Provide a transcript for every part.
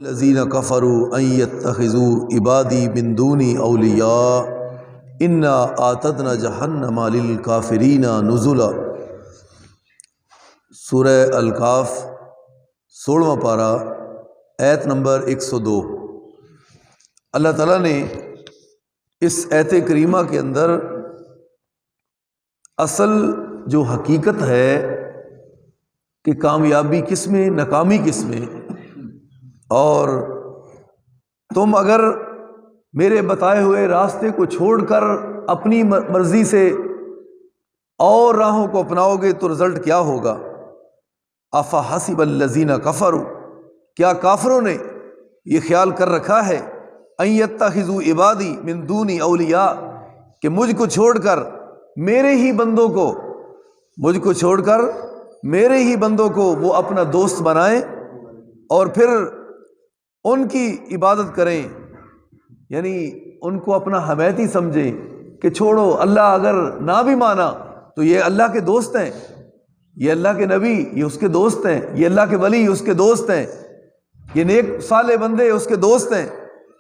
الذین کفروا ان یتخذوا عبادی من دونی اولیاء انا اعتدنا جہنم للکافرین نزلا۔ سورہ الکاف 16واں پارہ آیت نمبر 102۔ اللہ تعالیٰ نے اس آیت کریمہ کے اندر اصل جو حقیقت ہے کہ کامیابی کس میں، ناکامی کس میں، اور تم اگر میرے بتائے ہوئے راستے کو چھوڑ کر اپنی مرضی سے اور راہوں کو اپناؤ گے تو رزلٹ کیا ہوگا؟ افحسب الذین کفروا، کیا کافروں نے یہ خیال کر رکھا ہے ان یتخذوا عبادی من دونی اولیاء، کہ مجھ کو چھوڑ کر میرے ہی بندوں کو، مجھ کو چھوڑ کر میرے ہی بندوں کو وہ اپنا دوست بنائیں اور پھر ان کی عبادت کریں، یعنی ان کو اپنا حمیتی سمجھیں کہ چھوڑو، اللہ اگر نہ بھی مانا تو یہ اللہ کے دوست ہیں، یہ اللہ کے نبی یہ اس کے دوست ہیں، یہ اللہ کے ولی اس کے دوست ہیں، یہ نیک صالح بندے اس کے دوست ہیں،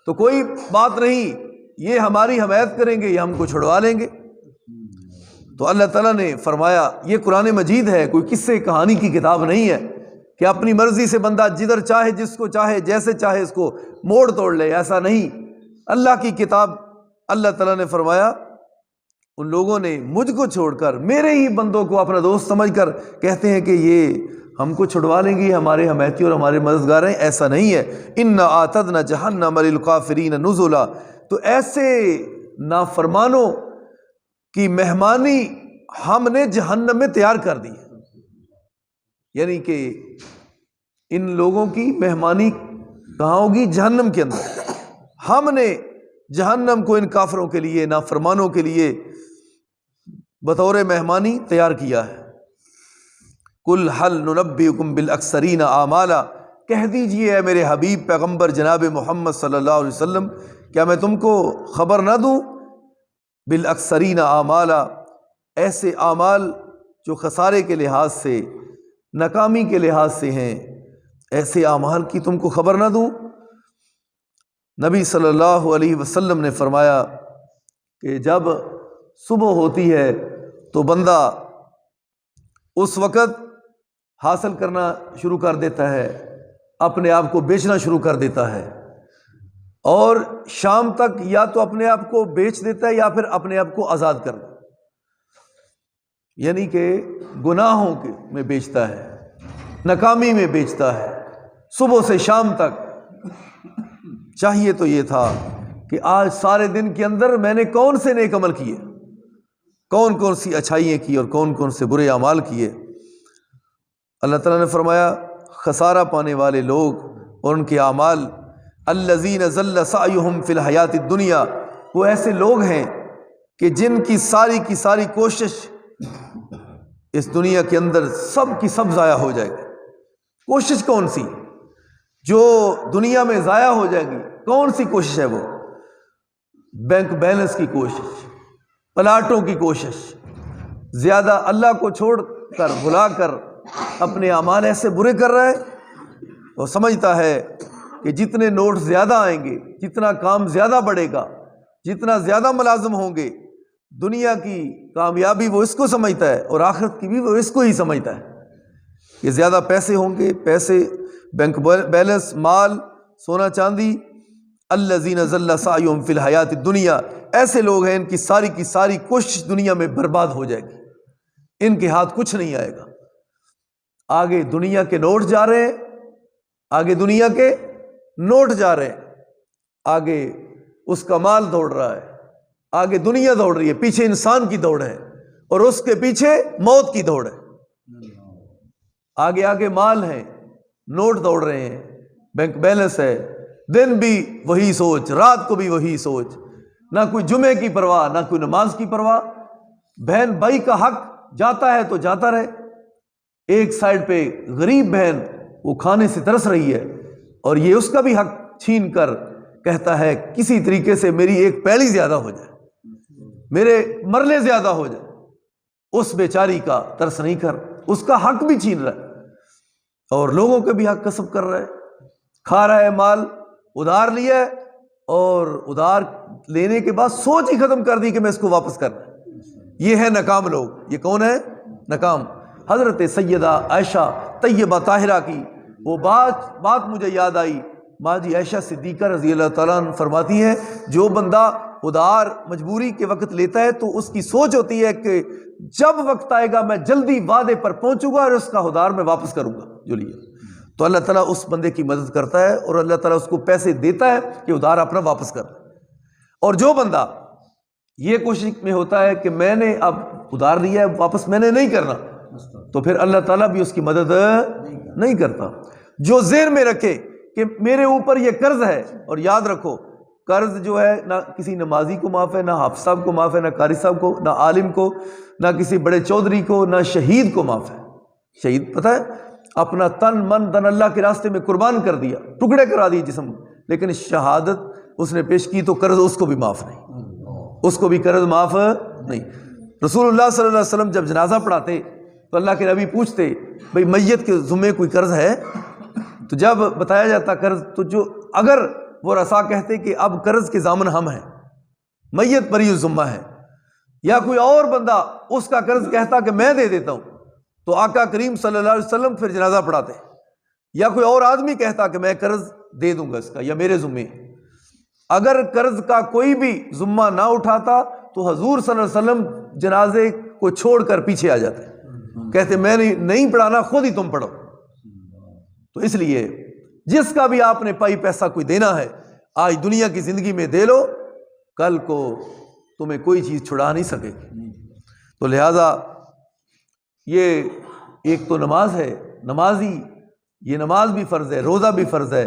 تو کوئی بات نہیں، یہ ہماری حمایت کریں گے، یہ ہم کو چھڑوا لیں گے۔ تو اللہ تعالیٰ نے فرمایا، یہ قرآن مجید ہے، کوئی قصے کہانی کی کتاب نہیں ہے کہ اپنی مرضی سے بندہ جدھر چاہے، جس کو چاہے، جیسے چاہے اس کو موڑ توڑ لے، ایسا نہیں۔ اللہ کی کتاب، اللہ تعالیٰ نے فرمایا ان لوگوں نے مجھ کو چھوڑ کر میرے ہی بندوں کو اپنا دوست سمجھ کر کہتے ہیں کہ یہ ہم کو چھڑوا لیں گے، ہمارے حمایتی اور ہمارے مددگار ہیں، ایسا نہیں ہے۔ انا اعتدنا جہنم للکافرین نزلا، تو ایسے نافرمانوں کی مہمانی ہم نے جہنم میں تیار کر دی ہے، یعنی کہ ان لوگوں کی مہمانی کہاں ہوگی؟ جہنم کے اندر۔ ہم نے جہنم کو ان کافروں کے لیے، نافرمانوں کے لیے بطور مہمانی تیار کیا ہے۔ قل هل ننبئکم بالاکثرین اعمالا، کہہ دیجئے اے میرے حبیب پیغمبر جناب محمد صلی اللہ علیہ وسلم، کیا میں تم کو خبر نہ دوں بالاکثرین اعمالا، ایسے اعمال جو خسارے کے لحاظ سے، ناکامی کے لحاظ سے ہیں، ایسے اعمال کی تم کو خبر نہ دوں؟ نبی صلی اللہ علیہ وسلم نے فرمایا کہ جب صبح ہوتی ہے تو بندہ اس وقت حاصل کرنا شروع کر دیتا ہے، اپنے آپ کو بیچنا شروع کر دیتا ہے، اور شام تک یا تو اپنے آپ کو بیچ دیتا ہے یا پھر اپنے آپ کو آزاد کر دیتا ہے، یعنی کہ گناہوں کے میں بیچتا ہے، ناکامی میں بیچتا ہے، صبح سے شام تک۔ چاہیے تو یہ تھا کہ آج سارے دن کے اندر میں نے کون سے نیک عمل کیے، کون کون سی اچھائیاں کی اور کون کون سے برے اعمال کیے۔ اللہ تعالیٰ نے فرمایا خسارہ پانے والے لوگ اور ان کے اعمال، الذین ضل سعیہم فی الحیات الدنیا، وہ ایسے لوگ ہیں کہ جن کی ساری کوشش اس دنیا کے اندر سب کی سب ضائع ہو جائے گی۔ کوشش کون سی جو دنیا میں ضائع ہو جائے گی؟ کون سی کوشش ہے وہ؟ بینک بیلنس کی کوشش، پلاٹوں کی کوشش، زیادہ اللہ کو چھوڑ کر، بھلا کر اپنے اعمال ایسے برے کر رہا ہے، وہ سمجھتا ہے کہ جتنے نوٹ زیادہ آئیں گے، جتنا کام زیادہ بڑھے گا، جتنا زیادہ ملازم ہوں گے، دنیا کی کامیابی وہ اس کو سمجھتا ہے اور آخرت کی بھی وہ اس کو ہی سمجھتا ہے کہ زیادہ پیسے ہوں گے، پیسے، بینک بیلنس، مال، سونا چاندی۔ الذین ضل سعیہم فی الحیات الدنیا، ایسے لوگ ہیں ان کی ساری کوشش دنیا میں برباد ہو جائے گی، ان کے ہاتھ کچھ نہیں آئے گا۔ آگے دنیا کے نوٹ جا رہے ہیں، آگے دنیا کے نوٹ جا رہے ہیں، آگے اس کا مال دوڑ رہا ہے، آگے دنیا دوڑ رہی ہے، پیچھے انسان کی دوڑ ہے اور اس کے پیچھے موت کی دوڑ ہے۔ آگے مال ہے، نوٹ دوڑ رہے ہیں، بینک بیلنس ہے، دن بھی وہی سوچ، رات کو بھی وہی سوچ، نہ کوئی جمعے کی پرواہ، نہ کوئی نماز کی پرواہ۔ بہن بھائی کا حق جاتا ہے تو جاتا رہے۔ ایک سائڈ پہ غریب بہن وہ کھانے سے ترس رہی ہے اور یہ اس کا بھی حق چھین کر کہتا ہے کسی طریقے سے میری ایک پیلی زیادہ ہو جائے، میرے مرلے زیادہ ہو جائے، اس بیچاری کا ترس نہیں کر، اس کا حق بھی چھین رہا ہے اور لوگوں کے بھی حق غصب کر رہا ہے۔ کھا رہا ہے مال ادھار لیا ہے اور ادھار لینے کے بعد سوچ ہی ختم کر دی کہ میں اس کو واپس کرنا ہے۔ یہ ہے ناکام لوگ۔ یہ کون ہے ناکام؟ حضرت سیدہ عائشہ طیبہ طاہرہ کی وہ بات مجھے یاد آئی۔ ماں جی عائشہ صدیقہ رضی اللہ تعالیٰ عنہ فرماتی ہیں جو بندہ ادھار مجبوری کے وقت لیتا ہے تو اس کی سوچ ہوتی ہے کہ جب وقت آئے گا میں جلدی وعدے پر پہنچوں گا اور اس کا ادھار میں واپس کروں گا جو لیا۔ تو اللہ تعالیٰ اس بندے کی مدد کرتا ہے اور اللہ تعالیٰ اس کو پیسے دیتا ہے کہ ادھار اپنا واپس کر۔ اور جو بندہ یہ کوشش میں ہوتا ہے کہ میں نے اب ادھار لیا ہے واپس میں نے نہیں کرنا، تو پھر اللہ تعالیٰ بھی اس کی مدد نہیں کرتا۔ جو ذہن میں رکھے کہ میرے اوپر یہ قرض ہے، اور یاد رکھو قرض جو ہے نہ کسی نمازی کو معاف ہے، نہ حافظ صاحب کو معاف ہے، نہ قاری صاحب کو، نہ عالم کو، نہ کسی بڑے چودھری کو، نہ شہید کو معاف ہے۔ شہید پتہ ہے اپنا تن من دن اللہ کے راستے میں قربان کر دیا، ٹکڑے کرا دیے جسم، لیکن شہادت اس نے پیش کی تو قرض اس کو بھی معاف نہیں، اس کو بھی قرض معاف نہیں۔ رسول اللہ صلی اللہ علیہ وسلم جب جنازہ پڑھاتے تو اللہ کے نبی پوچھتے بھئی میت کے ذمے کوئی قرض ہے؟ تو جب بتایا جاتا قرض، تو جو اگر وہ رسا کہتے کہ اب قرض کے ضامن ہم ہیں، میت بری الذمہ ہے، یا کوئی اور بندہ اس کا قرض کہتا کہ میں دے دیتا ہوں، تو آقا کریم صلی اللہ علیہ وسلم پھر جنازہ پڑھاتے، یا کوئی اور آدمی کہتا کہ میں قرض دے دوں گا اس کا یا میرے ذمے۔ اگر قرض کا کوئی بھی ذمہ نہ اٹھاتا تو حضور صلی اللہ علیہ وسلم جنازے کو چھوڑ کر پیچھے آ جاتے، کہتے میں نہیں پڑھانا، خود ہی تم پڑھو۔ تو اس لیے جس کا بھی آپ نے پائی پیسہ کوئی دینا ہے، آج دنیا کی زندگی میں دے لو، کل کو تمہیں کوئی چیز چھڑا نہیں سکے گی۔ تو لہٰذا یہ ایک تو نماز ہے، نمازی یہ نماز بھی فرض ہے، روزہ بھی فرض ہے،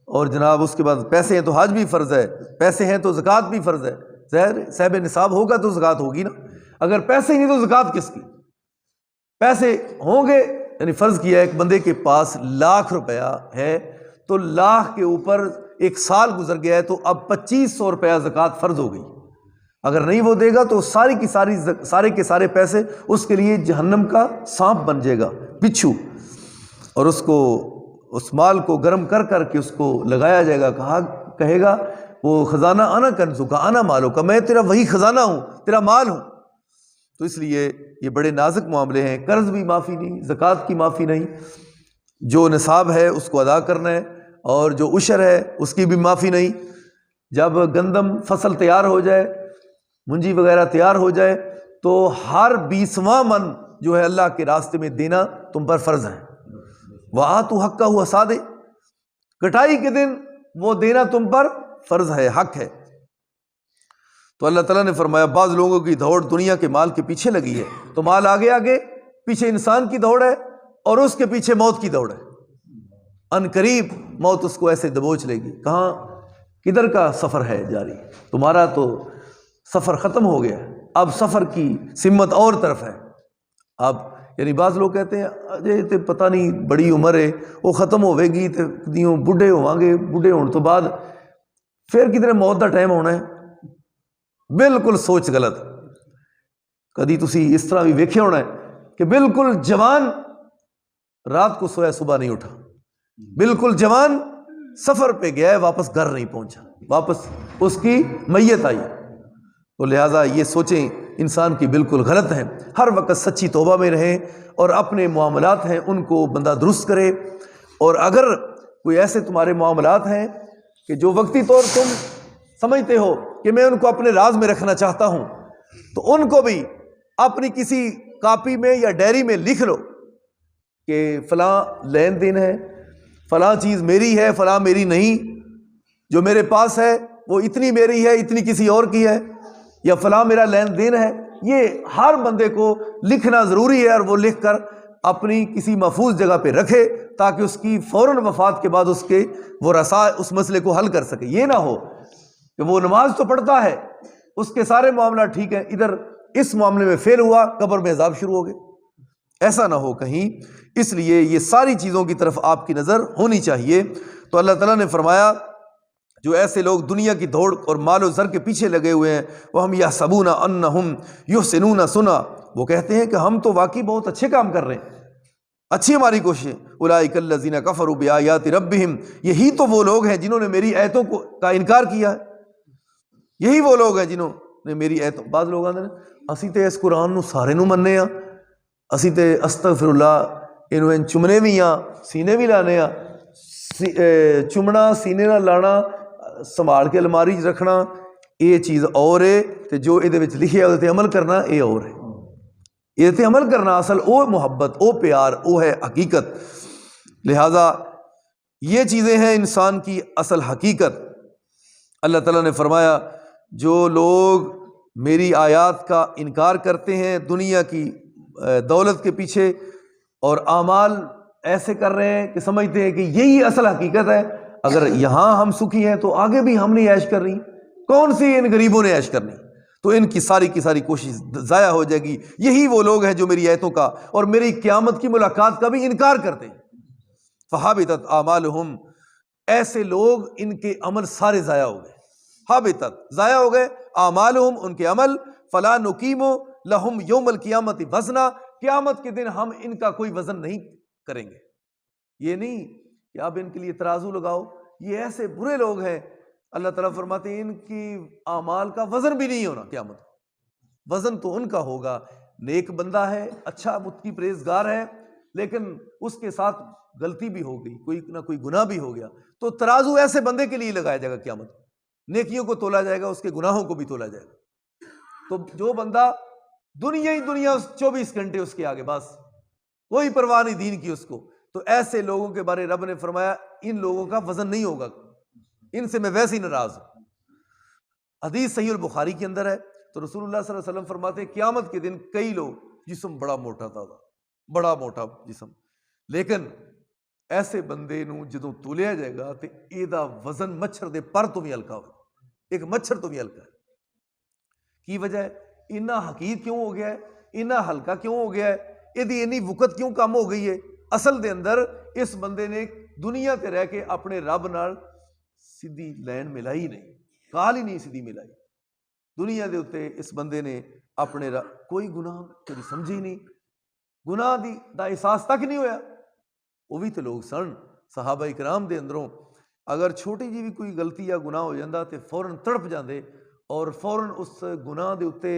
اور جناب اس کے بعد پیسے ہیں تو حج بھی فرض ہے، پیسے ہیں تو زکوٰۃ بھی فرض ہے۔ ظاہر صاحب نصاب ہوگا تو زکوٰۃ ہوگی نا، اگر پیسے ہی نہیں تو زکوٰۃ کس کی؟ پیسے ہوں گے، یعنی فرض کیا ایک بندے کے پاس 1,00,000 روپیہ ہے تو 1,00,000 کے اوپر ایک سال گزر گیا ہے تو اب 2,500 روپیہ زکوٰۃ فرض ہو گئی۔ اگر نہیں وہ دے گا تو سارے کے سارے پیسے اس کے لیے جہنم کا سانپ بن جائے گا، بچھو، اور اس مال کو گرم کر کر کے اس کو لگایا جائے گا، کہے گا وہ خزانہ انا کنزو کا انا مالو کا، میں تیرا وہی خزانہ ہوں، تیرا مال ہوں۔ تو اس لیے یہ بڑے نازک معاملے ہیں، قرض بھی معافی نہیں، زکوٰۃ کی معافی نہیں، جو نصاب ہے اس کو ادا کرنا ہے، اور جو عشر ہے اس کی بھی معافی نہیں۔ جب گندم فصل تیار ہو جائے، منجی وغیرہ تیار ہو جائے تو ہر 20واں من جو ہے اللہ کے راستے میں دینا تم پر فرض ہے۔ وَآتُوا حَقَّهُ حَصَادِ، کٹائی کے دن وہ دینا تم پر فرض ہے، حق ہے۔ تو اللہ تعالیٰ نے فرمایا بعض لوگوں کی دوڑ دنیا کے مال کے پیچھے لگی ہے، تو مال آگے آگے، پیچھے انسان کی دوڑ ہے، اور اس کے پیچھے موت کی دوڑ ہے۔ ان قریب موت اس کو ایسے دبوچ لے گی، کہاں کدھر کا سفر ہے جاری؟ تمہارا تو سفر ختم ہو گیا، اب سفر کی سمت اور طرف ہے۔ اب یعنی بعض لوگ کہتے ہیں اجے تے پتہ نہیں بڑی عمر ہے وہ ختم ہوے گی تے دیوں بڈھے ہوواں گے، بڈھے ہون تو بعد پھر کدھر موت دا ٹائم ہونا ہے۔ بالکل سوچ غلط۔ کدی تسی اس طرح بھی ویکھے ہونا ہے کہ بالکل جوان رات کو سویا صبح نہیں اٹھا، بالکل جوان سفر پہ گیا ہے واپس گھر نہیں پہنچا، واپس اس کی میت آئی۔ تو لہٰذا یہ سوچیں انسان کی بالکل غلط ہیں۔ ہر وقت سچی توبہ میں رہیں اور اپنے معاملات ہیں ان کو بندہ درست کرے، اور اگر کوئی ایسے تمہارے معاملات ہیں کہ جو وقتی طور تم سمجھتے ہو کہ میں ان کو اپنے راز میں رکھنا چاہتا ہوں، تو ان کو بھی اپنی کسی کاپی میں یا ڈائری میں لکھ لو کہ فلاں لین دین ہے، فلاں چیز میری ہے، فلاں میری نہیں، جو میرے پاس ہے وہ اتنی میری ہے، اتنی کسی اور کی ہے، یا فلاں میرا لین دین ہے۔ یہ ہر بندے کو لکھنا ضروری ہے، اور وہ لکھ کر اپنی کسی محفوظ جگہ پہ رکھے تاکہ اس کی فوراً وفات کے بعد وہ رسا اس مسئلے کو حل کر سکے۔ یہ نہ ہو کہ وہ نماز تو پڑھتا ہے، اس کے سارے معاملات ٹھیک ہیں، ادھر اس معاملے میں فیل ہوا، قبر میں عذاب شروع ہو گئے، ایسا نہ ہو کہیں۔ اس لیے یہ ساری چیزوں کی طرف آپ کی نظر ہونی چاہیے۔ تو اللہ تعالیٰ نے فرمایا جو ایسے لوگ دنیا کی دوڑ اور مال و زر کے پیچھے لگے ہوئے ہیں، وہ ہم یحسبون انہم یحسنون صنعا، وہ کہتے ہیں کہ ہم تو واقعی بہت اچھے کام کر رہے ہیں، اچھی ہماری کوششیں. اولئک الذین کفروا بآیات ربہم، یہی تو وہ لوگ ہیں جنہوں نے میری آیتوں کا انکار کیا ہے. یہی وہ لوگ ہیں جنہوں نے میری آیتوں. بعض لوگ آتے ہیں اسی تے اس قرآن نو سارے نو مننے ہاں، اسی تے استغفر اللہ انہوں چمنے بھی ہاں، سینے بھی لانے ہاں. چمنا سینے نال لانا، سنبھال کے الماری چ رکھنا، یہ چیز اور ہے، تے جو یہ لکھیا ہے عمل کرنا یہ اور ہے. یہ تے عمل کرنا اصل او محبت، او پیار، او ہے حقیقت. لہذا یہ چیزیں ہیں انسان کی اصل حقیقت. اللہ تعالیٰ نے فرمایا جو لوگ میری آیات کا انکار کرتے ہیں دنیا کی دولت کے پیچھے، اور اعمال ایسے کر رہے ہیں کہ سمجھتے ہیں کہ یہی اصل حقیقت ہے، اگر یہاں ہم سکھی ہیں تو آگے بھی ہم نہیں عیش کر رہی، کون سی ان غریبوں نے عیش کرنی، تو ان کی ساری کوشش ضائع ہو جائے گی. یہی وہ لوگ ہیں جو میری آیتوں کا اور میری قیامت کی ملاقات کا بھی انکار کرتے ہیں. فحبطت اعمالہم، ایسے لوگ ان کے عمل سارے ضائع ہو گئے. حبطت، ضائع ہو گئے، اعمالہم، ان کے عمل. فلا نقیم لہم یوم القیامت وزنا، قیامت کے دن ہم ان کا کوئی وزن نہیں کریں گے. یہ نہیں کہ آپ ان کے لیے ترازو لگاؤ، یہ ایسے برے لوگ ہیں اللہ تعالیٰ فرماتے ہیں ان کی اعمال کا وزن بھی نہیں ہونا قیامت. وزن تو ان کا ہوگا. نیک بندہ ہے، اچھا متقی پرہیزگار ہے، لیکن اس کے ساتھ غلطی بھی ہو گئی، کوئی نہ کوئی گناہ بھی ہو گیا، تو ترازو ایسے بندے کے لیے لگایا جائے گا قیامت. نیکیوں کو تولا جائے گا، اس کے گناہوں کو بھی تولا جائے گا. تو جو بندہ دنیا ہی دنیا 24 گھنٹے اس کے آگے، بس کوئی پرواہ نہیں دین کی اس کو، تو ایسے لوگوں کے بارے رب نے فرمایا ان لوگوں کا وزن نہیں ہوگا، ان سے میں ویسے ہی ناراض ہوں. حدیث صحیح البخاری کے اندر ہے، تو رسول اللہ صلی اللہ علیہ وسلم فرماتے ہیں قیامت کے دن کئی لوگ، جسم بڑا موٹا تھا، بڑا موٹا جسم، لیکن ایسے بندے نو جدوں تولیا جائے گا تے ایدا وزن مچھر دے پر تو بھی ہلکا ہو، ایک مچھر تو بھی ہلکا ہے. کی وجہ ہے؟ اتنا حقیر کیوں ہو گیا ہے، اتنا ہلکا کیوں ہو گیا ہے، ایدی اتنی وقت کیوں کم ہو گئی ہے؟ اصل دے اندر اس بندے نے دنیا تے رہ کے اپنے رب نال سیدھی لین ملائی نہیں، کال ہی نہیں سیدھی ملائی. دنیا دے اتے اس بندے نے اپنے کوئی گناہ کبھی سمجھی نہیں، گناہ دا احساس تک نہیں ہویا. وہ بھی تو لوگ سن صحابہ اکرام دے اندروں، اگر چھوٹی جی بھی کوئی غلطی یا گناہ ہو جاندہ تے فوراً تڑپ جاندے اور فوراً اس گناہ دے اتے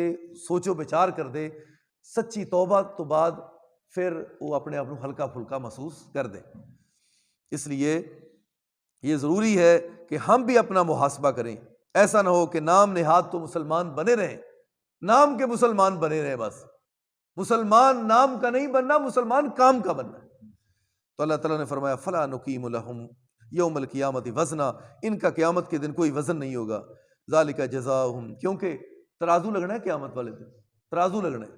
سوچو بچار کر دے، سچی توبہ تو بعد پھر وہ اپنے آپ کو ہلکا پھلکا محسوس کر دے. اس لیے یہ ضروری ہے کہ ہم بھی اپنا محاسبہ کریں. ایسا نہ ہو کہ نام نہاد تو مسلمان بنے رہیں، نام کے مسلمان بنے رہیں، بس مسلمان نام کا نہیں بننا، مسلمان کام کا بننا ہے. تو اللہ تعالیٰ نے فرمایا فلا نقیم لہم یوم القیامت وزنا، ان کا قیامت کے دن کوئی وزن نہیں ہوگا. ذالک جزاؤہم، کیونکہ ترازو لگنا ہے قیامت والے دن، ترازو لگنا ہے.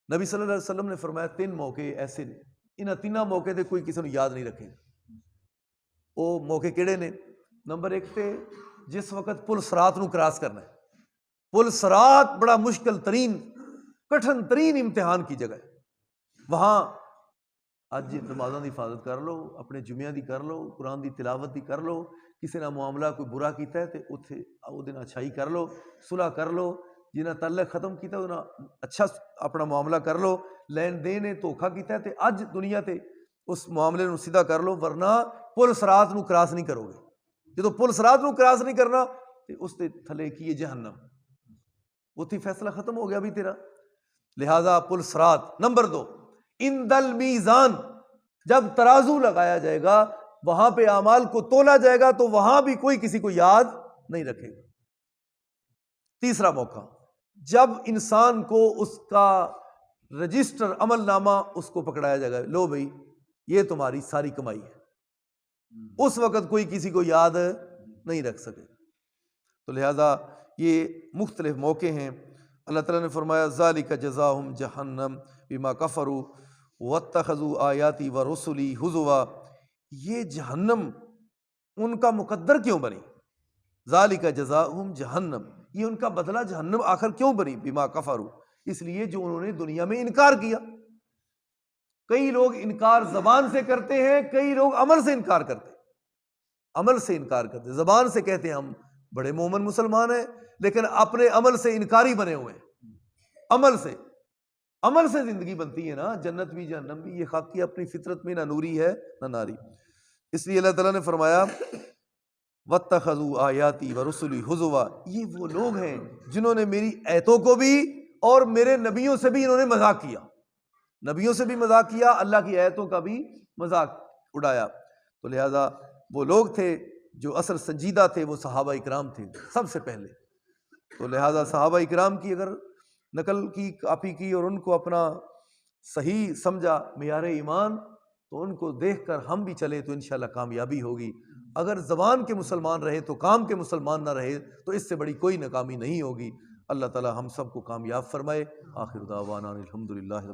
نبی صلی اللہ علیہ وسلم نے فرمایا 3 موقع ایسے نے، انہاں 3 موقع دے کوئی کسی نے یاد نہیں رکھے. وہ موقع کیڑے نے؟ نمبر 1 تے جس وقت پل صراط نو کراس کرنا ہے. پل صراط بڑا مشکل ترین، کٹھن ترین امتحان کی جگہ ہے. وہاں اج نمازاں دی حفاظت کر لو، اپنے جمعہ دی کر لو، قرآن دی تلاوت دی کر لو، کسی نہ معاملہ کوئی برا کیتا ہے تے اتھے او دن اچھائی کر لو، صلح کر لو، جنہاں تعلق ختم کیتا ہے انہاں اچھا اپنا معاملہ کر لو، لین دین ہے دھوکھا کیتا ہے تے اج دنیا تے اس معاملے نو سیدھا کر لو، ورنہ پل صراط نو کراس نہیں کرو گے. جدوں پل صراط نو کراس نہیں کرنا تے اس تے تھلے کی ہے جہنم، اتھی فیصلہ ختم ہو گیا بھی تیرا. لہذا پل صراط. نمبر 2 عند المیزان، جب ترازو لگایا جائے گا وہاں پہ اعمال کو تولا جائے گا تو وہاں بھی کوئی کسی کو یاد نہیں رکھے گا. تیسرا موقع جب انسان کو اس کا رجسٹر عمل نامہ اس کو پکڑایا جائے گا، لو بھائی یہ تمہاری ساری کمائی ہے، اس وقت کوئی کسی کو یاد نہیں رکھ سکے. تو لہذا یہ مختلف موقع ہیں. اللہ تعالیٰ نے فرمایا ذالک جزاہم جہنم بما کفروا واتخذوا آیاتی ورسلی ہزوا، یہ جہنم ان کا مقدر کیوں بنی؟ ذالک جزاؤہم جہنم، یہ ان کا بدلہ جہنم آخر کیوں بنی؟ بما کفروا، اس لیے جو انہوں نے دنیا میں انکار کیا. کئی لوگ انکار زبان سے کرتے ہیں، کئی لوگ عمل سے انکار کرتے ہیں. عمل سے انکار کرتے ہیں، زبان سے کہتے ہیں ہم بڑے مومن مسلمان ہیں، لیکن اپنے عمل سے انکاری بنے ہوئے ہیں. عمل سے عمل سے زندگی بنتی ہے نا، جنت بھی جہنم بھی، یہ خاکی اپنی فطرت میں نہ نوری ہے نہ ناری۔ اس لیے اللہ تعالیٰ نے فرمایا وَاتَّخَذُوا آیَاتِي وَرُسُلِي هُزُوًا، یہ وہ لوگ ہیں جنہوں نے میری آیتوں کو بھی اور میرے نبیوں سے بھی انہوں نے مذاق کیا، نبیوں سے بھی مذاق کیا، اللہ کی آیتوں کا بھی مذاق اڑایا۔ تو لہذا وہ لوگ تھے جو اصل سنجیدہ تھے، وہ صحابہ اکرام تھے سب سے پہلے۔ تو لہذا صحابہ اکرام کی اگر نقل کی، کاپی کی اور ان کو اپنا صحیح سمجھا معیار ایمان، تو ان کو دیکھ کر ہم بھی چلے تو انشاءاللہ کامیابی ہوگی۔ اگر زبان کے مسلمان رہے تو کام کے مسلمان نہ رہے تو اس سے بڑی کوئی ناکامی نہیں ہوگی۔ اللہ تعالی ہم سب کو کامیاب فرمائے۔ آخر دعوانا الحمدللہ۔